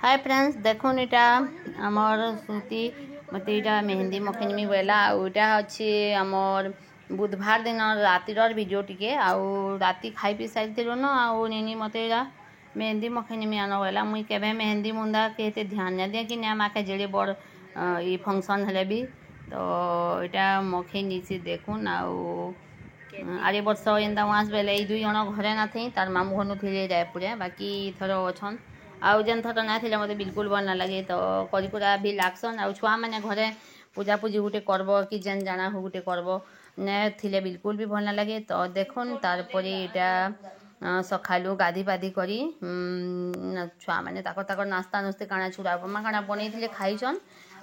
Hi friends देखुन इटा आमर श्रुति मते इटा मेहंदी मखनी बोला आउटा अच्छे आमर बुधवार दिन रातिर वीडियो टिके आउ राति खाई पी सारी न आउ निनी मते इटा मेहंदी मखनी आन बोला मुई केबे मेहंदी मुंदा के ध्यान न दिया कि ना माके जेड़े बड़ ई फंक्शन हेले भी तो इटा मखनी से देखुन आउ आरे वर्ष एंता वास बेले ई दुई जन घरे ना थी तार मामू घनु थे जयपुर बाकी थर अच्छन आउ जेन थर ना थे मत बिल्कुल भल ना लगे तो करा भी लागसन आउ छुआ मैंने घरे पूजा पूजी गोटे करब कि जेन जाना हो गोटे करब ने थिले बिल्कुल भी भल ना लगे तो देखुन तार इटा सकालू गाधी पाधी करी छुआ मैंने ताकर नास्ता नुस्ते काଣା छुड़ा उपमा काଣା बनई खाईछन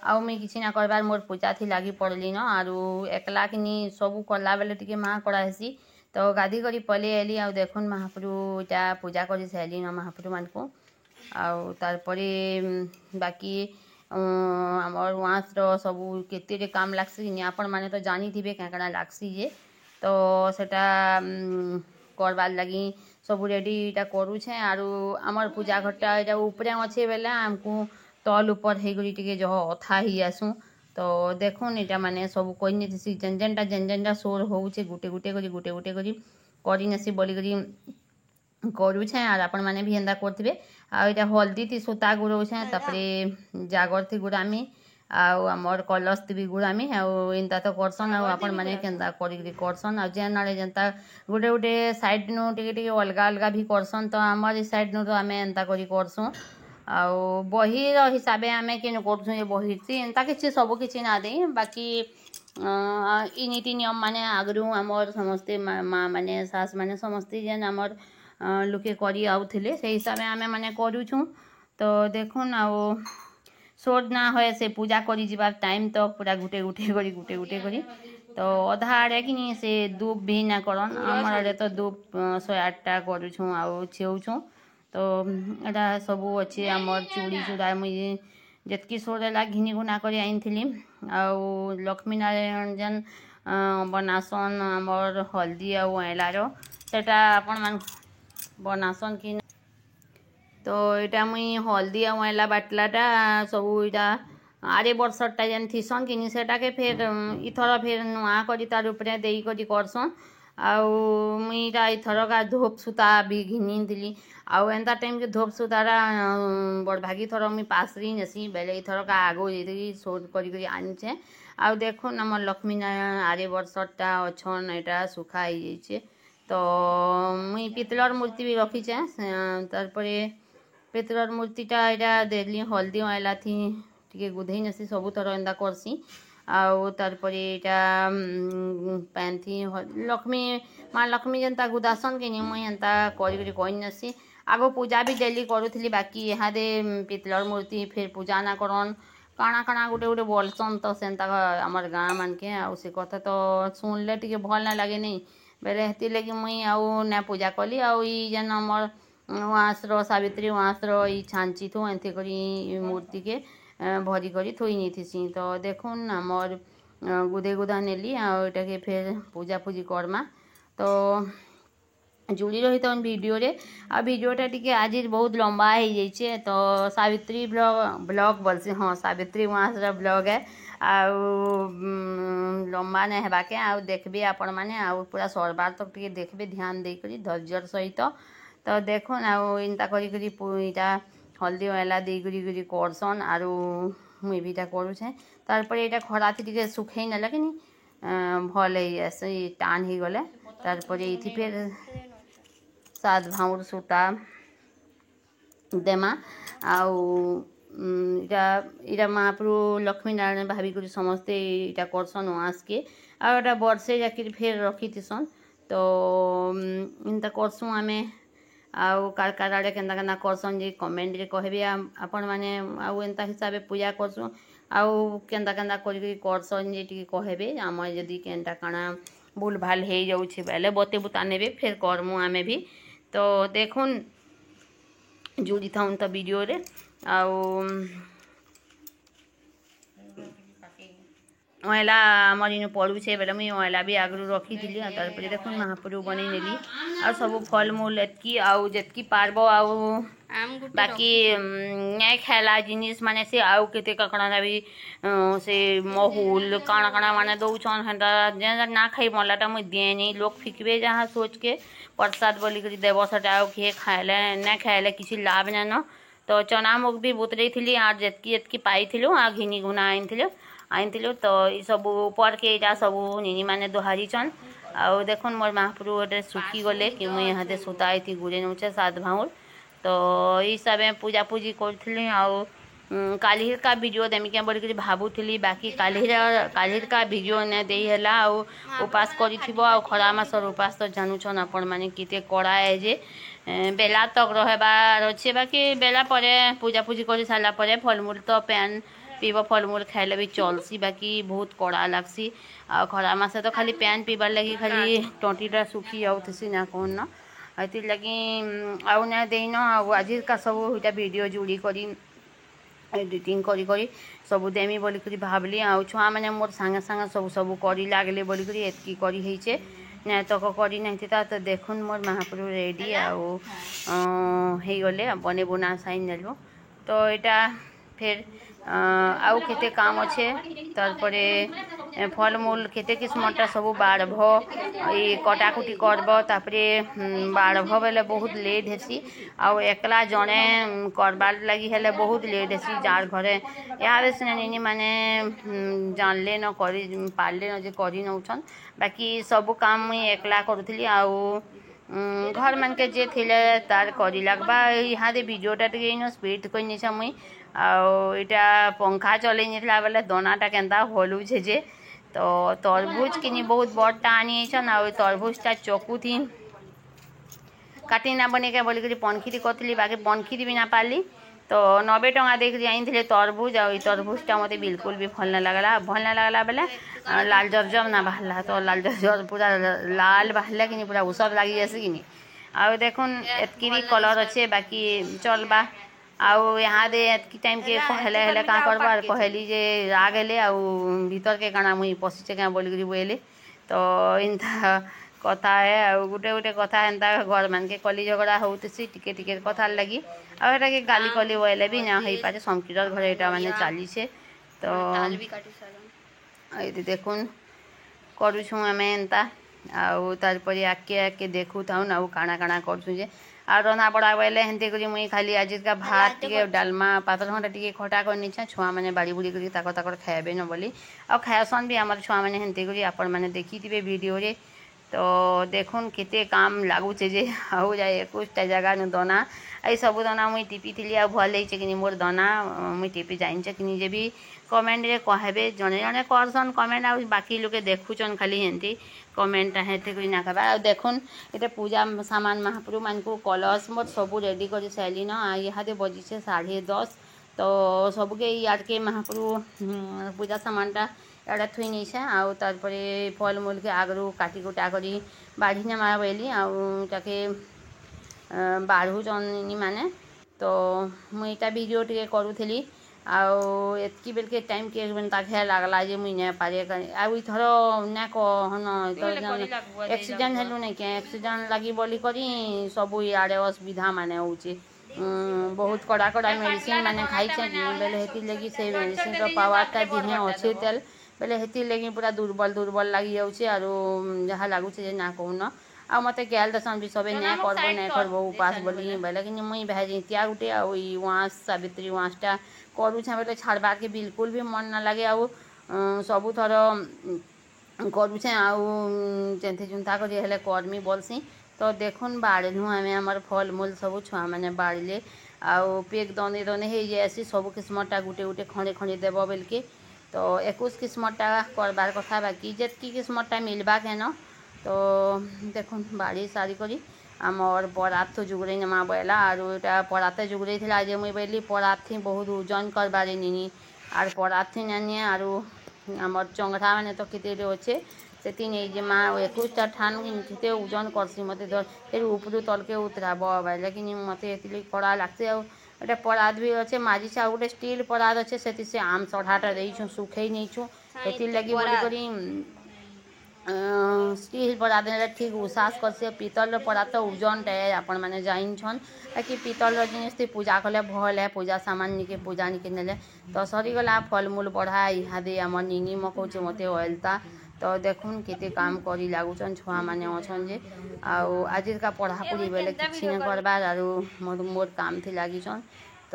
आउ मुई किसी ना करबार मोर पूजा थी लगी पड़ली न आरु एकला किनी सबू कला बेले टिके माँ करा हेसी तो गाधी करी पले आली आउ देखुन महाप्रभु इटा पूजा करी साइली न महाप्रभु मान को आउ तारपरे बाकी आमर वाँसर सबू केते काम लागसी कि आपण माने तो जानी थिबे क्या काଣା लागसी जे तो सेटा करबार लगी सब रेडी इटा करूछे आरु आमर पूजा घरटा इटा ऊपरे अच्छे बेले आमको तल ऊपर हेगरी टिके जह अथा ही आसू तो देखुन इटा माने सब कही थी जेन जेनटा सोर होचे गुटे गुटे करी करनेसी बोलिकी करुछे आर आपण मैंने भी एंता करथिबे आइटा हल्दी थी सूता गुड़ौछे तापरे जागर थी गुड़ामी आउ आमर कलश थी भी गुड़ामी आउ एंता तो करसन आउ आपण मैंने केंता करी करसन आउ जेन आड़े जेनता गोटे गोटे साइड नु टिके अलगा अलगा भी करसन तो आमर ई साइड नु तो आमे एंता करी करसुँ आउ बही हिसाब से आम कि कर बही से एंता कि सब कि ना दे बाकी ई नीति नियम माने आगु आमर समस्ते माँ माने सास माने समस्ते जेन आमर लोके करी आउथिले से हिसाब से आमे माने करूछु तो देखुन आउ सोर ना होए से पूजा करी जीवार टाइम तो पूरा गुटे गुटे करी तो अधा आड़े कि से धूप भी ना करन आमर आड़े तो धूप 108टा करूछु आउ छेउछु तो एटा सबू अच्छे आमर चूड़ी चूड़ा मुझे जितकी सोरेला घिनी गुना कर आनी आउ लक्ष्मी नारायण जेन बनासन आमर हल्दी आउ अँलार सेटा आपण मान बनासन कि तो इटा मुई हल्दी आउ अँला बाटलाटा सबू इटा आरे वर्षटा जेन थीसन कि सेटा के फेर इथर फेर नुआ करी तार उपरे देई करी करसन आउ मुई इटा इथरका धूप सूता भी घिनी थी आउ एंता टाइम के धूप सूतारा बड़ भागी थर मुई पासरी नेसी बेले इथरका आगो ये सोध करी आनीचे आउ देखुन आम लक्ष्मी नारायण आरे वर्षटा अच्छन एटा सुखा ही जाइए तो मुई पितलर मूर्ति भी रखीचे तारपरे पितलर मूर्तिटा इटा देली हल्दी अँला थी टिके गुधई नेसी सबू थर एंता करसी आउ तारपरे इटा पैन थी लक्ष्मी माँ लक्ष्मी जेनता गुदासन कि मुई एंता करी नेसी आगो पूजा भी डेली करूली बाकी यहाँ दे पितलर मूर्ति फिर पूजा ना करन काଣା काଣା गोटे गोटे बोलसन तो सेंता आमर गाँ मान के आउ से कथा तो सुनले टिके भल ना लगे नहीं बेले हेती लगी मुई आउ ना पूजा कली आउ ई जेन आमर वाँसर सावित्री वाँसर ई छांची थू एंती करी मूर्ति के भरी करी थोई नहीं थी तो देखुन आमर गुदे गुदा नेली आउ इटा के फिर पूजा पूजी करमा तो जुड़ी रही तो वीडियो रे आ वीडियोटा टिके आज बहुत लंबा हो जाइए तो सावित्री ब्लॉग बोलसी हाँ सावित्री मासर ब्लॉग है आउ लंबा नहीं हेबाके आउ देखबे आपण माने आउ पूरा सरबार तक टिके देखबे ध्यान दे करी धैर्यर सहित तो देखुन आउ इनता करी इटा हल्दी अँला दे करी करसन आरु मुई भी करूछे तारपरे इटा खरा थी टिके सुखई ना लगे नी भल ऐसे टान ही गले तारपरे इथि फिर सात भाउर सूता देमा आउ इटा इटा महाप्रभु लक्ष्मी नारायण भाभी कर समस्ते इटा करसन वाँस के आटा वर्षे जाकर फिर रखी थीसन तो इनता करसुँ आमे आउ कार आड़े केन्ता केन्ता करसन जे कमेंट रे कहबे आपण माने आउ एंता हिसाब से पूजा करसुँ आउ केन्ता केन्ता करी करसन जे टिके कहबे आम जदि केन्ता काଣା भूल भाल हो जाऊे बेले बते बुता नेबे फिर करमु आमे भी तो देखुन जुड़ी था तो वीडियो रे आउ ଅଁଲା ଆମର ଇନୁ ପଡ଼ୁଛେ ବେଲେ ମୁଇଁ ଅଁଲା ବି ଆଗରୁ ରଖିଥିଲି ଆଉ ତାପରେ ଦେଖୁନ୍ ମହାପ୍ରଭୁ ବନେଇ ନେଲି ଆଉ ସବୁ ଫଲମୂଲ ଏତ୍କି ଆଉ ଯେତ୍କି ପାର୍ବ ଆଉ ବାକି ନାଇଁ ଖାଇଲା ଜିନିଷ୍ ମାନେ ସେ ଆଉ କେତେ କାଣା ବି ସେ ମହୁଲ କାଣା କାଣା ମାନେ ଦଉଛନ୍ ହେନ୍ତା ଯେନ୍ ନା ଖାଇ ମଲାଟା ମୁଇଁ ଦିଏନି ଲୋକ ଫିକବେ ଯାହା ସୋଚକେ ପ୍ରସାଦ ବୋଲିକରି ଦେବ ସେଟା ଆଉ କିଏ ଖାଇଲେ ନାଇଁ ଖାଇଲେ କିଛି ଲାଭ ନାଇଁନ ତ ଚନା ମୁଗ ବି ବତୁରେଇଥିଲି ଆର୍ ଯେତ୍କି ଯେତ୍କି ପାଇଥିଲୁ ଆଉ ଘିନି ଘୁନା ଆଣିଥିଲୁ ତ ଇ ସବୁ ଉପରକେ ଏଇଟା ସବୁ ନିନି ମାନେ ଦହାରିଛନ୍ ଆଉ ଦେଖୁନ୍ ମୋର୍ ମହାପ୍ରଭୁ ଗୋଟେ ଶୁଖିଗଲେ କି ମୁଇଁ ଇହାଦେ ସୂତା ଏଇଠି ଗୁରେଇ ନଉଛେ ସାତ ଭାଉଁର ତ ଏଇ ହିସାବେ ପୂଜାପୂଜି କରୁଥିଲି ଆଉ କାଲିକା ଭିଡ଼ିଓ ଦେମିକେ ବୋଲିକରି ଭାବୁଥିଲି ବାକି କାଲିକା ଭିଡ଼ିଓ ନାଇଁ ଦେଇ ହେଲା ଆଉ ଉପାସ କରିଥିବ ଆଉ ଖରା ମାସର ଉପାସ ତ ଜାନୁଛନ୍ ଆପଣମାନେ କେତେ କଡ଼ା ଏ ଯେ ବେଲା ତକ ରହେବାର୍ ଅଛେ ବାକି ବେଲା ପରେ ପୂଜାପୂଜି କରି ସାରିଲା ପରେ ଫଲମୂଲ ତ ପ୍ୟାନ୍ ପିଇବ ଫଲମୂଲ ଖାଇଲେ ବି ଚଲ୍ସି ବାକି ବହୁତ କଡ଼ା ଲାଗ୍ସି ଆଉ ଖରା ମାସେ ତ ଖାଲି ପ୍ୟାନ୍ ପିଇବାର୍ ଲାଗି ଖାଲି ତଣ୍ଟିଟା ଶୁଖି ଯାଉଥିସି ନା କହୁନ ହେଥିର୍ଲାଗି ଆଉ ନାଇଁ ଦେଇନ ଆଉ ଆଜିକା ସବୁ ଇଟା ଭିଡ଼ିଓ ଜୁଡ଼ି କରି ଏଡ଼ିଟିଂ କରି ସବୁ ଦେମି ବୋଲିକରି ଭାବଲି ଆଉ ଛୁଆମାନେ ମୋର୍ ସାଙ୍ଗେ ସାଙ୍ଗେ ସବୁ କରି ଲାଗଲେ ବୋଲିକରି ଏତ୍କି କରି ହେଇଛେ ନାଇଁ ତକ କରି ନାଇଁଥିତା ତ ଦେଖୁନ୍ ମୋର୍ ମହାପ୍ରଭୁ ରେଡ଼ି ଆଉ ହେଇଗଲେ ବନେଇ ବୁନା ସାଇ ନେଲୁ ତ ଏଇଟା ଫେର୍ ଆଉ କେତେ କାମ ଅଛେ ତାরপরে ফলমূল কেতে কিসমটা ସବୁ বাড়ভ এই কটাকুটি করব তারপরে বাড়ভ বেলে বহুত লেট হেসি আউ একলা জনে করবার লাগি হেলে বহুত লেট হেসি যার ঘরে ইয়ারে সিনে নিনি মানে জানলে ন করি পারলে ন যে করি নউছন বাকি সবু কাম মুই একলা করুଥିଲି আউ ঘর মানকে যে থিলে তার করি লাগবা ইহাদে ভিডিওটা টিকে ইনো স্পিড করে নিছে মুই ଆଉ ଇଟା ପଙ୍ଖା ଚଲେଇ ନେଇଥିଲା ବେଲେ ଦନାଟା କେନ୍ତା ହଲୁଛେ ଯେ ତ ତରଭୁଜ କିନି ବହୁତ ବଡ଼ଟା ଆନି ହେଇଛନ୍ ଆଉ ତରଭୁଜଟା ଚକୁଥି କାଟି ନା ବନେଇକେ ବୋଲିକରି ପନଖିରି କରିଥିଲି ବାକି ପନଖିରି ବି ନା ପାରଲି ତ 90 ଟଙ୍କା ଦେଇକରି ଆଣିଥିଲେ ତରଭୁଜ ଆଉ ଇ ତରଭୁଜଟା ମୋତେ ବିଲକୁଲ ବି ଭଲ ନାଇଁ ଲାଗଲା ବେଲେ ଲାଲ ଜର୍ଜର ନା ବାହାରିଲା ତ ଲାଲ ଜର୍ଜର ପୁରା ଲାଲ ବାହାରିଲେ କିନି ପୁରା ଉଷଦ ଲାଗି ଯାସି କିନି ଆଉ ଦେଖୁନ୍ ଏତ୍କି ବି କଲର୍ ଅଛେ ବାକି ଚଲବା ଆଉ ଇହାଦେ ଏତ୍କି ଟାଇମ୍କେ ହେଲେ କାଁ କରବାର୍ କହିଲି ଯେ ରାଗ ହେଲେ ଆଉ ଭିତରକେ କାଣା ମୁଇଁ ପଶିଛେ କାଁ ବୋଲିକରି ବୋଇଲେ ତ ଏନ୍ତା କଥା ଆଉ ଗୋଟେ କଥା ଏନ୍ତା ଘର ମାନକେ କଲି ଝଗଡ଼ା ହଉଥିସି ଟିକେ କଥାର ଲାଗି ଆଉ ଏଟାକେ ଗାଲି କଲି ବୋଇଲେ ବି ନା ହେଇପାରେ ସମକିରର ଘରେ ଏଟା ମାନେ ଚାଲିଛେ ତ ଏଇଠି ଦେଖୁନ୍ କରୁଛୁଁ ଆମେ ଏନ୍ତା ଆଉ ତାରପରେ ଆଗକେ ଦେଖୁଥାଉନ୍ ଆଉ କାଣା କରୁଛୁଁ ଯେ ଆଉ ରନ୍ଧା ବଢ଼ା ବୋଇଲେ ହେନ୍ତି କରି ମୁଇଁ ଖାଲି ଆଜିକା ଭାତ ଟିକେ ଡାଲମା ପାତଲ ଘଣ୍ଟା ଟିକେ ଖଟା କରିନେଇଛେଁ ଛୁଆମାନେ ବାଡ଼ି ବୁଡ଼ି କରି ତାକର ଖାଇବେ ନ ବୋଲି ଆଉ ଖାଏସନ୍ ବି ଆମର ଛୁଆମାନେ ହେନ୍ତି କରି ଆପଣମାନେ ଦେଖିଥିବେ ଭିଡ଼ିଓରେ ତ ଦେଖୁନ୍ କେତେ କାମ ଲାଗୁଛେ ଯେ ଆଉ ଯାଏ 21ଟା ଜାଗାନୁ ଦନା এই ସବୁ ଦନା ମୁଇଁ ଟିପିଥିଲି ଆଉ ଭଲ ହେଇଛେ କିନି ମୋର୍ ଦନା ମୁଇଁ ଟିପି ଜାଣିଛେ କିନି ଯେ ବି କମେଣ୍ଟରେ କହିବେ ଜଣେ ଜଣେ କରସନ୍ କମେଣ୍ଟ ଆଉ ବାକି ଲୋକେ ଦେଖୁଛନ୍ ଖାଲି ହେନ୍ତି କମେଣ୍ଟଟା ହେତେ କରି ନା କହିବା ଆଉ ଦେଖୁନ୍ ଏଟା ପୂଜା ସାମାନ ମହାପ୍ରଭୁ ମାନଙ୍କୁ କଲସ ମୋର୍ ସବୁ ରେଡ଼ି କରି ସାରିଲିନ ଆଉ ଇହାଦେ ବଜିଛେ 10:30 ତ ସବୁକେ ଇଆଡ଼କେ ମହାପ୍ରଭୁ ପୂଜା ସାମାନଟା ଏଇଟା ଥୁଇ ନେଇଛେ ଆଉ ତାରପରେ ଫଲମୂଲକେ ଆଗରୁ କାଟି କୁଟା କରି ବାଢ଼ି ନେମା ବୋଇଲି ଆଉ ତାକେ ବାଢ଼ୁଛନ୍ ମାନେ ତ ମୁଇଁ ଏଇଟା ଭିଡ଼ିଓ ଟିକେ କରୁଥିଲି ଆଉ ଏତ୍କି ବେଲକେ ଟାଇମ୍କେ ତାକେ ଲାଗ୍ଲା ଯେ ମୁଇଁ ନାଇଁ ପାରେ ଆଉ ଇଥର ନାଇଁ କହନ ଏକ୍ସିଡେଣ୍ଟ ହେଲୁ ନାଇଁ କେଁ ଏକ୍ସିଡେଣ୍ଟ ଲାଗି ବୋଲି କରି ସବୁ ଇଆଡ଼େ ଅସୁବିଧା ମାନେ ହଉଛେ ବହୁତ କଡ଼ା ମେଡ଼ିସିନ୍ ମାନେ ଖାଇଛେ ବେଲେ ହେଥିର୍ଲାଗି ସେ ମେଡ଼ିସିନ୍ର ପାୱାରଟା ଦିହେଁ ଅଛେ ତେଲ୍ ବେଲେ ହେଥିର୍ଲାଗି ପୁରା ଦୁର୍ବଳ ଲାଗି ଯାଉଛେ ଆରୁ ଯାହା ଲାଗୁଛେ ଯେ ନା କହୁନ ଆଉ ମୋତେ ଗ୍ୟାଲ ଦେସନ୍ ବି ସବେ ନାଇଁ କରବ ଉପାସ ବୋଲି ବେଲେ କିନ୍ତୁ ମୁଇଁ ଭେଜିତିଆ ଗୁଟେ ଆଉ ଇ ଉଆଁସ ସାବିତ୍ରୀ ଉଆଁସଟା କରୁଛେଁ ବେଲେ ଛାଡ଼ବାର୍କେ ବିଲକୁଲ ବି ମନ ନା ଲାଗେ ଆଉ ସବୁଥର କରୁଛେଁ ଆଉ ଯେନ୍ଥି ଜୁନ୍ତା କରି ହେଲେ କର୍ମି ବୋଲସି ତ ଦେଖୁନ୍ ବାଢ଼ିନୁ ଆମେ ଆମର ଫଲମୂଲ ସବୁ ଛୁଆମାନେ ବାଢ଼ିଲେ ଆଉ ପେକ୍ ଦନେ ହେଇଯାଏସି ସବୁ କିସ୍ମଟା ଗୁଟେ ଖଣ୍ଡେ ଦେବ ବେଲକେ ତ 21 କିସ୍ମଟା କରବାର୍ କଥା ବାକି ଯେତ୍କି କିସ୍ମଟା ମିଲବା କେନ ତ ଦେଖୁନ୍ ବାଢ଼ି ସାରି କରି ଆମର୍ ପରାତ ଯୁଗରେଇ ନେମା ବଇଲା ଆରୁ ଏଟା ପରାତେ ଯୁଗରେଇ ଥିଲା ଯେ ମୁଇଁ ବୋଇଲି ପରାତଥି ବହୁତ ଓଜନ କରବାରେ ନିନି ଆର୍ ପରାତଥି ନାନିଏ ଆରୁ ଆମର୍ ଚଙ୍ଘା ମାନେ ତ କେତେଟେ ଅଛେ ସେତି ନେଇଯିମା 21ଟା ଠାନ୍ କେତେ ଓଜନ କରସି ମୋତେ ଫେର୍ ଉପରୁ ତଲକେ ଉତରାବ ବୋଇଲେ କିନି ମୋତେ ଏଥିଲାଗି କଡ଼ା ଲାଗ୍ସି ଆଉ ଗୋଟେ ପରାତ ବି ଅଛେ ମାଜିଛେ ଆଉ ଗୋଟେ ଷ୍ଟିଲ୍ ପରାତ ଅଛେ ସେଠି ସେ ଆମ୍ ସଢ଼ାଟା ଦେଇଛୁଁ ଶୁଖେଇ ନେଇଛୁଁ ସେଥିର୍ ଲାଗି ବୋଲିକରି ଷ୍ଟିଲ୍ ପଡ଼ା ଦେଲେ ଠିକ୍ ଉଷାସ କର୍ସି ପିତଳର ପଡ଼ା ତ ଓଜନଟା ଆପଣ ମାନେ ଜାଣିଛନ୍ ବାକି ପିତଳର ଜିନିଷ ପୂଜା କଲେ ଭଲ୍ ହେ ପୂଜା ସାମାନ ନିକେ ପୂଜା ନିକେ ନେଲେ ତ ସରିଗଲା ଫଲମୂଲ ବଢ଼ା ଇହାଦେ ଆମର ନିନି ମକଉଛେ ମୋତେ ଅଲତା ତ ଦେଖୁନ୍ କେତେ କାମ କରି ଲାଗୁଛନ୍ ଛୁଆମାନେ ଅଛନ୍ ଯେ ଆଉ ଆଜିକା ପଢ଼ାପଢ଼ି ବେଲେ କିଛି ନାଇଁ କରବାର୍ ଆରୁ ମୋର୍ କାମଥି ଲାଗିଛନ୍ ତ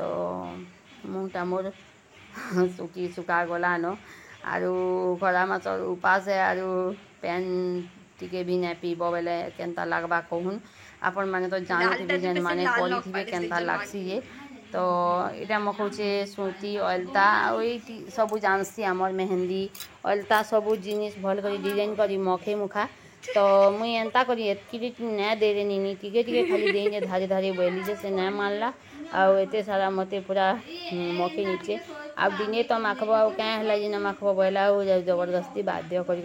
ମୁହଁଟା ମୋର୍ ଶୁକି ଶୁକା ଗଲାନ ଆରୁ ଖରା ମାସ ଉପାସ ଆରୁ ପେନ୍ ଟିକେ ବି ନାଇଁ ପିଇବ ବେଲେ କେନ୍ତା ଲାଗ୍ବା କହୁନ୍ ଆପଣମାନେ ତ ଜାଣିଥିବେ ଯେନ୍ମାନେ କରିଥିବେ କେନ୍ତା ଲାଗ୍ସି ଯେ ତ ଏଇଟା ମକଉଛେ ସୁତି ଅଲତା ଆଉ ଏଇଟି ସବୁ ଜାନ୍ସି ଆମର୍ ମେହେନ୍ଦି ଅଲତା ସବୁ ଜିନିଷ୍ ଭଲ୍ କରି ଡିଜାଇନ୍ କରି ମଖେ ମୁଖା ତ ମୁଇଁ ଏନ୍ତା କରି ଏତ୍କି ନାଇଁ ଦେଇରେ ନିନି ଟିକେ ଟିକେ ଖାଲି ଦେଇଛେ ଧାରେ ଧାରେ ବୋଇଲି ଯେ ସେ ନାଇଁ ମାନଲା ଆଉ ଏତେ ସାରା ମୋତେ ପୁରା ମଖେଇ ନିଛେ ଆଉ ଦିନେ ତ ମାଖବ ଆଉ କାଁ ହେଲା ଯେ ନ ମାଖବ ବୋଇଲା ଆଉ ଜବରଦସ୍ତି ବାଧ୍ୟ କରି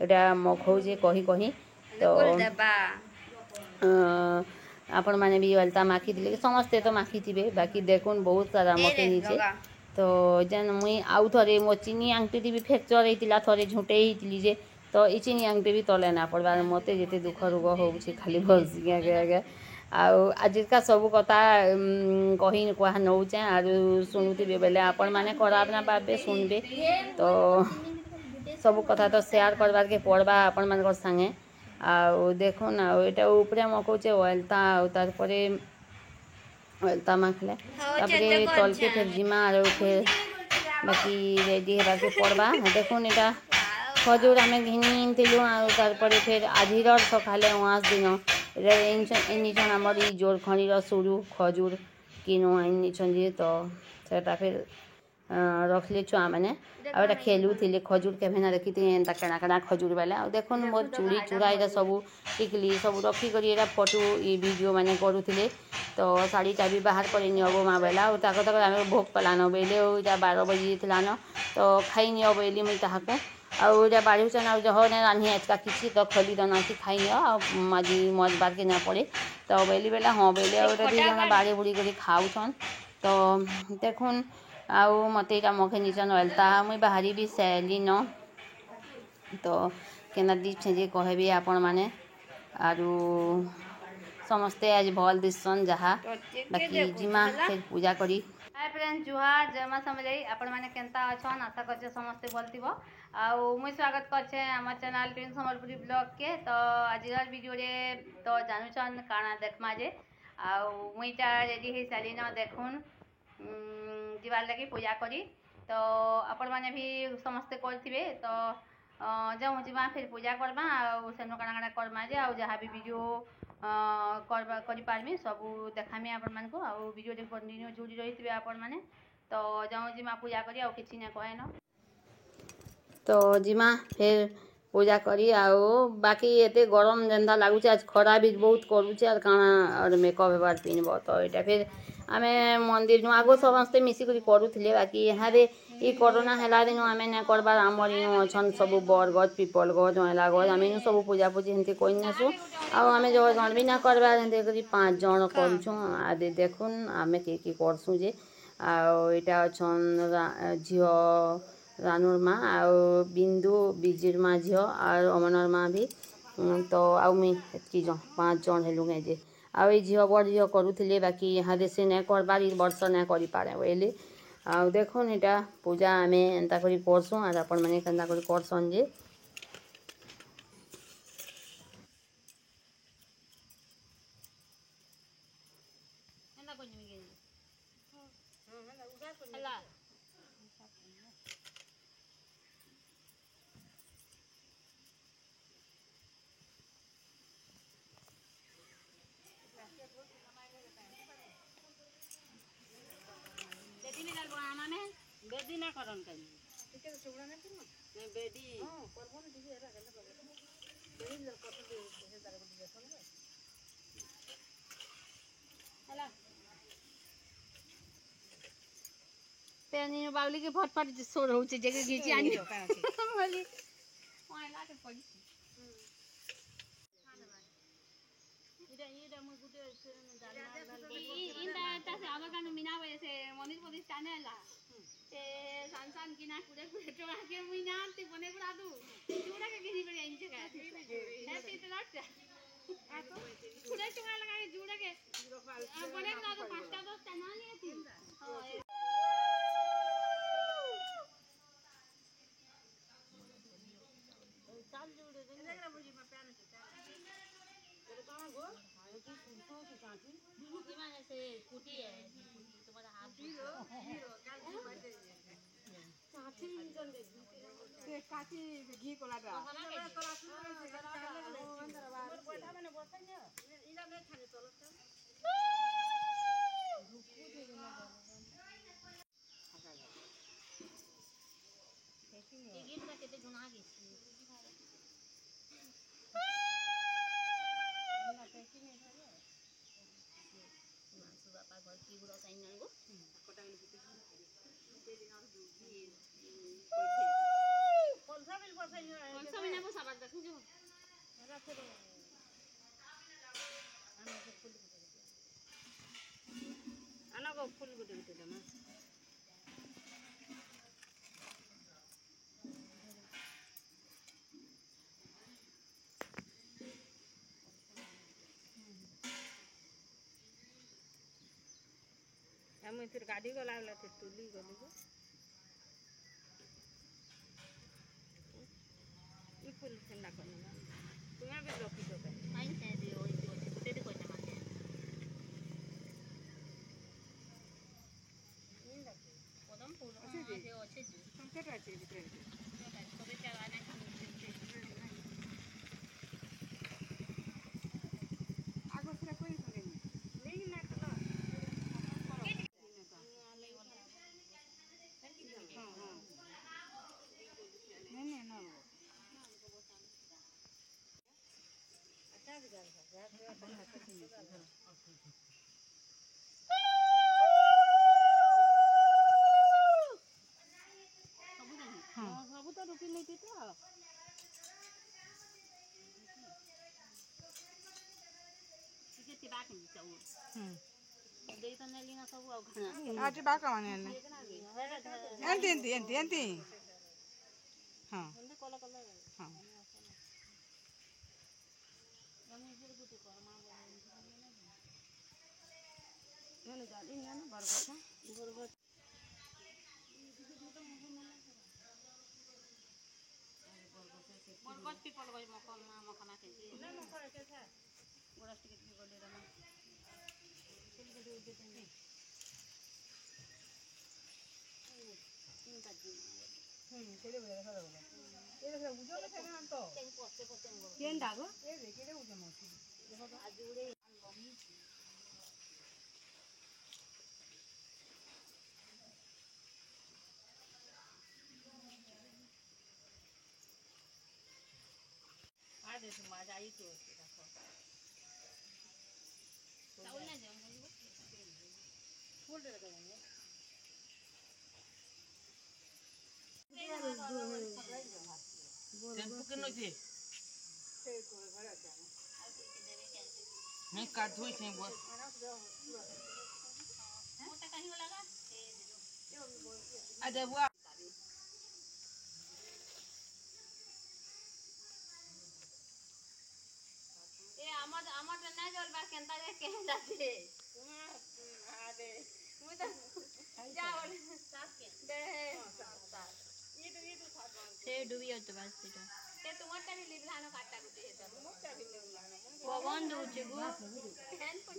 ଏଇଟା ମଖଉଛେ କହି କହି ତ ଆପଣମାନେ ବି ଅଲତା ମାଖିଥିଲେ ସମସ୍ତେ ତ ମାଖିଥିବେ ବାକି ଦେଖୁନ୍ ବହୁତ ସାରା ମକେଇ ନିଛେ ତ ଯେନ୍ ମୁଇଁ ଆଉ ଥରେ ମୋ ଚିନି ଆଙ୍କିଟି ବି ଫ୍ରାକ୍ଚର୍ ହେଇଥିଲା ଥରେ ଝୁଣ୍ଟେଇ ହେଇଥିଲି ଯେ ତ ଇ ଚିନି ଆଙ୍କିଟି ବି ତଲେ ନା ପଡ଼ବାର୍ ମୋତେ ଯେତେ ଦୁଃଖ ରୋଗ ହଉଛି ଖାଲି ବସିକି ଆଗେ ଆଉ ଆଜିକା ସବୁ କଥା କହି କୁହା ନଉଛେଁ ଆରୁ ଶୁଣୁଥିବେ ବେଲେ ଆପଣମାନେ ଖରାପ ନା ଭାବବେ ଶୁଣବେ ତ ସବୁ କଥା ତ ସେୟାର କରବାର୍କେ ପଡ଼ବା ଆପଣମାନଙ୍କର ସାଙ୍ଗେ ଆଉ ଦେଖୁନ୍ ଆଉ ଏଇଟା ଉପରେ ମକଉଛେ ଅଲତା ଆଉ ତାରପରେ ଅଲତା ମାଖଲେ ତାପରେ ତଲକେ ଫେର୍ ଜିମା ଆରୁ ଫେର୍ ବାକି ରେଡ଼ି ହେବାକେ ପଡ଼ବା ଦେଖୁନ୍ ଏଇଟା ଖଜୁର ଆମେ ଘିନି ଆଣିଥିଲୁ ଆଉ ତାରପରେ ଫେର୍ ଆଜିର ସକାଳେ ଉଆଁସ ଦିନ ଏନିଛନ୍ ଆମର ଇ ଜୋର ଖଣିର ସୁରୁ ଖଜୁର କିନୁ ଆନିଛନ୍ ଯେ ତ ସେଟା ଫେର୍ ରଖିଲେ ଛୁଆମାନେ ଆଉ ଏଇଟା ଖେଲୁଥିଲେ ଖଜୁର କେଭେ ନା ଦେଖିଥିବେ ଏନ୍ତା କେଣା କେଣା ଖଜୁର ବେଲେ ଆଉ ଦେଖୁନ୍ ମୋର୍ ଚୁଡ଼ି ଚୁଡ଼ା ଏଇଟା ସବୁ ଟିକଲି ସବୁ ରଖିକରି ଏଇଟା ଫଟୋ ଇ ଭିଡ଼ିଓ ମାନେ କରୁଥିଲେ ତ ଶାଢ଼ୀଟା ବି ବାହାର କରି ନିଅ ଗୋ ମା ବେଲା ଆଉ ତାକ ଆମେ ଭୋଗ କଲାନ ବୋଇଲେ ଆଉ ଏଇଟା 12 ବଜି ଯାଇଥିଲାନ ତ ଖାଇ ନିଅ ବୋଇଲି ମୁଇଁ ତାହାକୁ ଆଉ ଏଇଟା ବାଢ଼ୁଛନ୍ ଆଉ ଜହ ନାଇଁ ରାନ୍ଧି ଆଜକା କିଛି ତ ଖଲି ଦନାକି ଖାଇନିଅ ଆଉ ଆଜି ମଜବାର୍କେ ନାଇଁ ପଡ଼େ ତ ବୋଇଲି ବେଲେ ହଁ ବୋଇଲେ ଆଉ ଏଇଟା ଦୁଇ ଜଣ ବାଢ଼ି ବୁଢ଼ି କରି ଖାଉଛନ୍ ତ ଦେଖୁନ୍ ଆଉ ମୋତେ ଏଇଟା ମଖେଇ ନିଛନ୍ ଅଲତା ମୁଇଁ ବାହାରି ବି ସାଇଲିନ ତ କେନ୍ତା ଦିଶୁଛେ ଯେ କହିବେ ଆପଣମାନେ ଆରୁ ସମସ୍ତେ ଆଜି ଭଲ୍ ଦିଶନ୍ ଯାହା ବାକି ଜିମା ଫେର୍ ପୂଜା କରି ହାଏ ଫ୍ରେଣ୍ଡ ଜୁହାର ଜୟମା ସମଲେଇ ଆପଣମାନେ କେନ୍ତା ଅଛନ୍ ଆଶା କରୁଛେ ସମସ୍ତେ ଭଲ୍ ଥିବ ଆଉ ମୁଇଁ ସ୍ୱାଗତ କରୁଛେ ଆମର୍ ଚ୍ୟାନେଲ୍ ଟ୍ୱିନ୍ ସମ୍ବଲପୁରୀ ବ୍ଲଗ୍କେ ତ ଆଜିର ଭିଡ଼ିଓରେ ତ ଜାନୁଛନ୍ କାଣା ଦେଖ୍ମା ଯେ ଆଉ ମୁଇଁଟା ରେଡ଼ି ହେଇ ସାରିଲିନ ଦେଖୁନ୍ ଯିବାର୍ ଲାଗି ପୂଜା କରି ତ ଆପଣମାନେ ବି ସମସ୍ତେ କରିଥିବେ ତ ଯାଉଁ ଯିମା ଫେର୍ ପୂଜା କର୍ମା ଆଉ ସେନୁ କାଣା କାଣା କର୍ମା ଯେ ଆଉ ଯାହା ବି ଭିଡ଼ିଓ କରିପାରମି ସବୁ ଦେખાମି ଆପଣମାନଙ୍କୁ ଆଉ ଭିଡ଼ିଓରେ କଣ୍ଟିନ୍ୟୁ ଯୋଡ଼ି ରହିଥିବେ ଆପଣମାନେ ତ ଯାଉଁ ଯିମା ପୂଜା କରି ଆଉ କିଛି ନାଇଁ କହେନ ତ ଯିମା ଫେର୍ ପୂଜା କରି ଆଉ ବାକି ଏତେ ଗରମ ଯେନ୍ତା ଲାଗୁଛେ ଆଜ ଖରା ବି ବହୁତ କରୁଛେ ଆର୍ କାଣା ଆର୍ ମେକଅପ୍ ହେବାର୍ ପିନ୍ଧବ ତ ଏଇଟା ଫେର୍ ଆମେ ମନ୍ଦିରନୁ ଆଗ ସମସ୍ତେ ମିଶିକରି କରୁଥିଲେ ବାକି ଏହାଦେ ଇ କରୋନା ହେଲା ଦିନୁ ଆମେ ନାଇଁ କରବାର୍ ଆମର୍ ଇନୁ ଅଛନ୍ ସବୁ ବରଗଛ ପିପଲ ଗଛ ଅଁଳା ଗଛ ଆମେ ଇନୁ ସବୁ ପୂଜାପୂଜି ହେନ୍ତି କରିନେସୁଁ ଆଉ ଆମେ ଜଣ ବି ନାଇଁ କରବାର୍ ହେନ୍ତି କରି 5 ଜଣ କରୁଛୁଁ ଆଦି ଦେଖୁନ୍ ଆମେ କିଏ କରସୁଁ ଯେ ଆଉ ଏଇଟା ଅଛନ୍ ଝିଅ ରାନୁର୍ ମା ଆଉ ବିନ୍ଦୁ ବିଜିର ମା ଝିଅ ଆଉ ଅମନର ମା ବି ତ ଆଉ ମୁଇଁ ଏତ୍କି ଜଣ 5 ଜଣ ହେଲୁ କାଇଁ ଯେ ଆଉ ଏଇ ଝିଅ ବଡ଼ ଝିଅ କରୁଥିଲେ ବାକି ଇହାଦେ ସେ ନାଇଁ କରବାର୍ ଇ ବର୍ଷ ନାଇଁ କରିପାରେ ବୋଇଲେ ଆଉ ଦେଖୁନ୍ ଏଇଟା ପୂଜା ଆମେ ଏନ୍ତା କରି କରସୁଁ ଆର୍ ଆପଣମାନେ କେନ୍ତା କରି କରସନ୍ ଯେ बेदी ना करन कहीं ठीक है चुगड़ा नहीं करना नहीं बेदी हां करबो ना ठीक है एरा केना करबो बेदी ल कत दे हे तारे को दिया सुन हला तेनी बावली के फटफट सोर होचे जगे घिची आनी बोली ओय लाटे पड़ी इडा मु गुटे डाल इंदा से आगर कानु मिना से मंदिर पदी स्टाने ला ସେ ସାନ ସାନ କିନା କୁଡ଼େ କୁଡ଼େ ଟଙ୍କା ମୁଇଁ ନାହାନ୍ତି ବନେଇ ବୁଡ଼ା ଦୁ ଚୁଡ଼ା କେ କିନି କରି ଆଇଛେ କା ହେ ତିତ ଲଟ କୁଡ଼େ ଟଙ୍କା ଲଗା के जुड़ा के बने बुड़ा दु 5टा 10टा ना नियति हां चाल जुड़े देखरा बुझी में प्यान के तेरे कहां गो हां की सुनतो की काठी की माने से कुटी है कुटी तुम्हारा हाथ हीरो काल की बाटे काठी जन दे से काठी घी कोला दा कोला सुनो अंदर बाहर बैठा मैंने बसै न इला नहीं खाने चलत रुकू दे ना ये गीत का केते गुना गेसी ना पैकिंग है रे मासु बापा घर की गुड़ा साइन गो कटांग केते ते दिन और दूधी कोलसा बिल बसै न कोलसा बिना बसा बात देखु जो राखे दो आना को फूल गुटे गुटे दमा हम फिर गाड़ी को लागला फिर तुली गली को ई फूल ठंडा करने ना तुम्हें भी लोकी तो है आई से दे ओई गुटे दे कोई ना कदम फूल अच्छे अच्छे संकट अच्छे भीतर तो बेचारा आने आगो से कोई सुने नहीं ना तो हां हां नहीं ना अच्छा भी जा सब तो रुकी नहीं थी तो ठीक है तिबा के चाउर दे तो नेली ना सब आ खाना आज बाका माने एंती हां कोला कोला हां रमेश जी गुटे कर मां बोले ना जाली ना बरगद बरगद पीपल गई मखना के ना मखना के था गोड़ा टिकट की गोले रमा चल के दे देते तीन काजी केले बोले खा बोले ये देखो उजो में था तो पोस्ते केन दागो ये केले उजो मसी देखो तो आज उड़े लमी आज तो मजा आई तो देखो चावल ना जाऊं फूल दे देंगे टेम्पो के नथी से को घर जा नहीं काट होई छै बोल मोटा कहीं लगा आ देबो ए हमर ना जल बा केनता जे केनता छे आ दे मुई तो जावल साफ के दे साफ ईट साफ से डुबी होत बस सीटा ते तुमटा भी लिबलानो काटा गुटे हे तो मोटा भी लिबलानो पवन दूचे गो फैन पण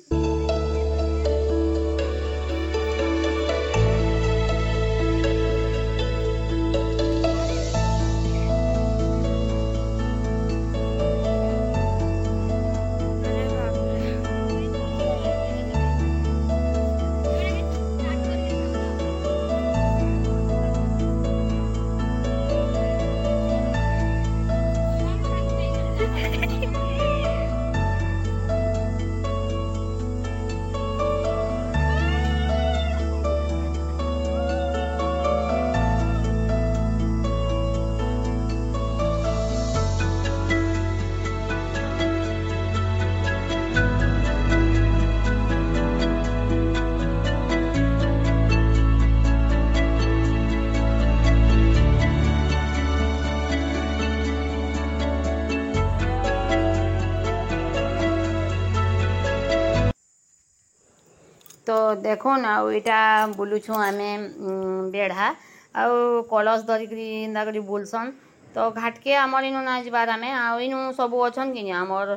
देखुन आईटा बुलुछु आम बेढ़ा आउ कलश धरिकी एंता कर बुलसन तो घाटके आमर इनु ना जबार आम आउ सब अच्छन कि आमर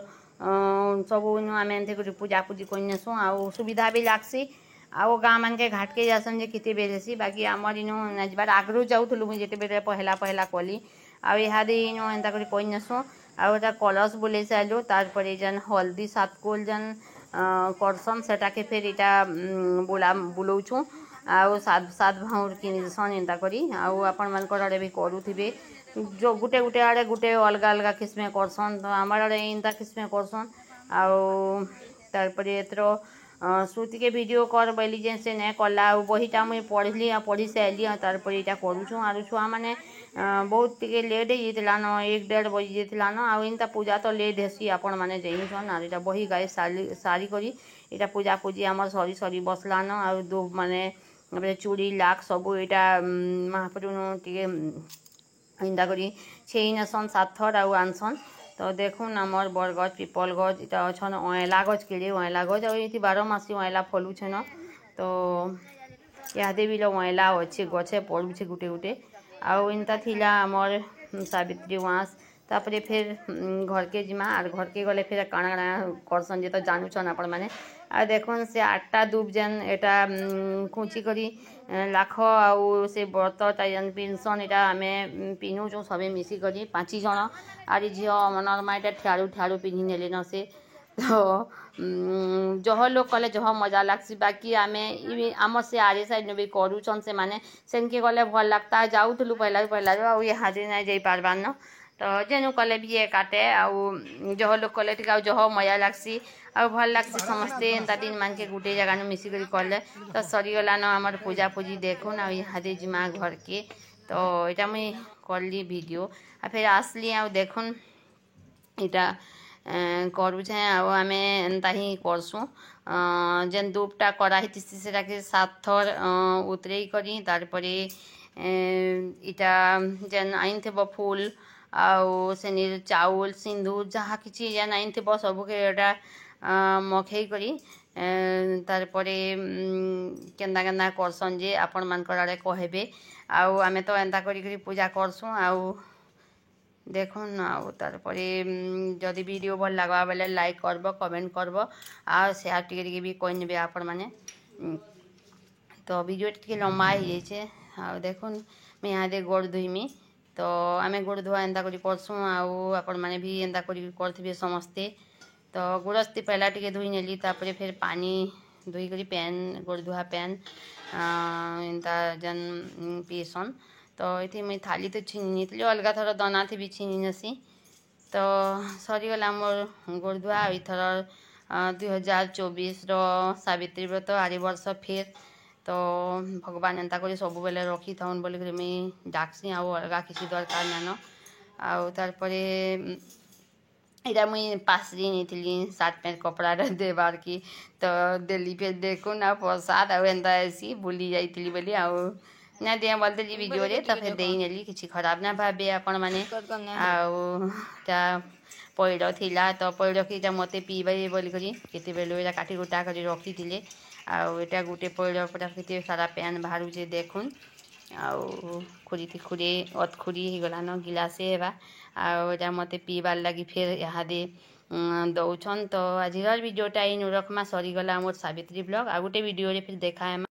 सब इनु आम एंते पूजा पूजी करनेसु आउ सुविधा भी लागसी आउ गाँ मान के घाटके जासन जे केते बेरेसी बाकी आमर इनु ना जबार आगरू जाऊलु मुझे जेते बेरे पहला पहला कली आउ इहादे इनु एंता कर करनेसु आउ एटा कलश बुले सारू तार जन हल्दी सातकोल जन करसन सेटा के फिर इटा बुलाऊछु आउ सात भाउर किनिसन एंता करी आउ आपण मानकर आड़े भी करूथिबे जो गुटे गुटे आड़े गुटे अलग अलग किस्म करसन तो आमर आड़े एंता किस्म करसन आउ तार एथरो श्रुति के वीडियो कर बोली जे से ने कला बहीटा मुई पढ़ली आ पढ़ी सारी तार इटा करूछु आर छुआ मैंने बहुत टे लेट होलान 1-1.5 बजी जान आउ इनता पूजा तो लेट हेसी आपण मैंने जाइछन आर इटा बही गाई सारी करी इटा पूजा पूजी आमर सरी सरी बसलान आउ दो माने चूड़ी लाख सबू इटा महाप्रभु टे इंदा करी छेईनेसन 7 थर आउ आनसन तो देखुन आमर बरगज पिपल गज इटा अच्छन अयला गज केड़े अयला गज और ये 12 मासी अयला फलुछेन तो इहादे भी अयला अच्छे गछे पड़ुछे गुटे गुटे आउ इनता थिला आमर सावित्री उआस तापरे फिर घर के जिमा आर घर के गले फिर काଣା काଣା करसन जे तो जानूछन आपण माने आ देखुन से 8टा दूब जेन एटा खुची करी लाख आउ से व्रतटा जेन पिनसन इटा आमे पिनुछु सबे मिसी करी 5 जण आर झियो मनर माइटा ठाड़ू ठाड़ू पिन्ही नेले न से तो जह लोग कले जह मजा लागसी बाकी आमे आम से आरे साइड भी करूछन से माने सेनके गले भल लागता जाऊथलु पहला आउ ये हाजिर नहीं जाई पारबान न तो जेनु कले भी ये काटे आउ जह लोग कले टिका जह मजा लागसी आउ भल लागसी समस्ते एंता दिन मान के गुटे जगह न मिसी करी करले तो सरीगला न आमर पूजा पूजी देखुन आउ इहादे जिमा घर के तो इटा मुई करली वीडियो आ फिर आसली आउ देखुन इटा करूछे आउ आमे एंता ही करसु जेन दूबटा कराही तिसी सेटा के 7 थर उतरे करी तार परे इटा जेन आइन थे फूल आउ सेनिर चाउल सिंदूर जहाँ किसी जेन आइन थे सबके एटा मखई करी तार परे केंदा केंदा करसन जे आपण मानकर आड़े कहबे आउ आमे तो एंता करी पूजा करसु आउ देखुन आउ तार परे जदि वीडियो भल लागबा बेले लाइक करब कमेंट करब आ शेयर टिके भी कइ नेबे आपण माने तो वीडियो टिके लंबा हो जाइए आउ देखुन मैं यहाँ दे गोड़ धुईमी तो आमे गोड़ धुआ एंता करी करसु आउ आपण माने भी एंता करी करथिबे समस्ते तो गुड़स्ती पहला टिके धुई नेली तापरे फिर पानी धुई करी पैन गोड़ धुआ पैन एंता जन पीसन तो ये मुझे थाली तो छीनी अलग थर दना थी भी छीनी नसी तो सरीगला मोर गोड़ धुआ इथर 2024 सावित्री व्रत आरी वर्ष फिर तो भगवान एंता कर सब बेले रखी था बोलिक मुझे डाकसी आउ अलग किसी दरकार नान आउ तारपरे इटा मुई पासरी नहीं सार्ट पैंट कपड़ा देवार की तो देली फिर देखो ना प्रसाद आउ एंता ऐसी बुली जाइली बोली आउ ना दिया बोलते जी वीडियो रे तो फिर देई नेली किसी खराब ना भाबे आपण माने आउ ता पैड़ थिला तो पैड़ की मते पीबे बोली करी केते बेलो एटा काटी गोटा करी रखी थिले आउ एटा गुटे पैड़ पटा केते सारा पैन बाहरुचे देखुन आउ खुरी थी खुरी अत खुरी ही गला न गिलासे हेबा आउ एटा मते पीबार लगी फिर इहादे दौछन तो आज वीडियोटा इन रखमा सरीगला मोर सावित्री ब्लॉग आ गोटे वीडियो रे फिर देखा है।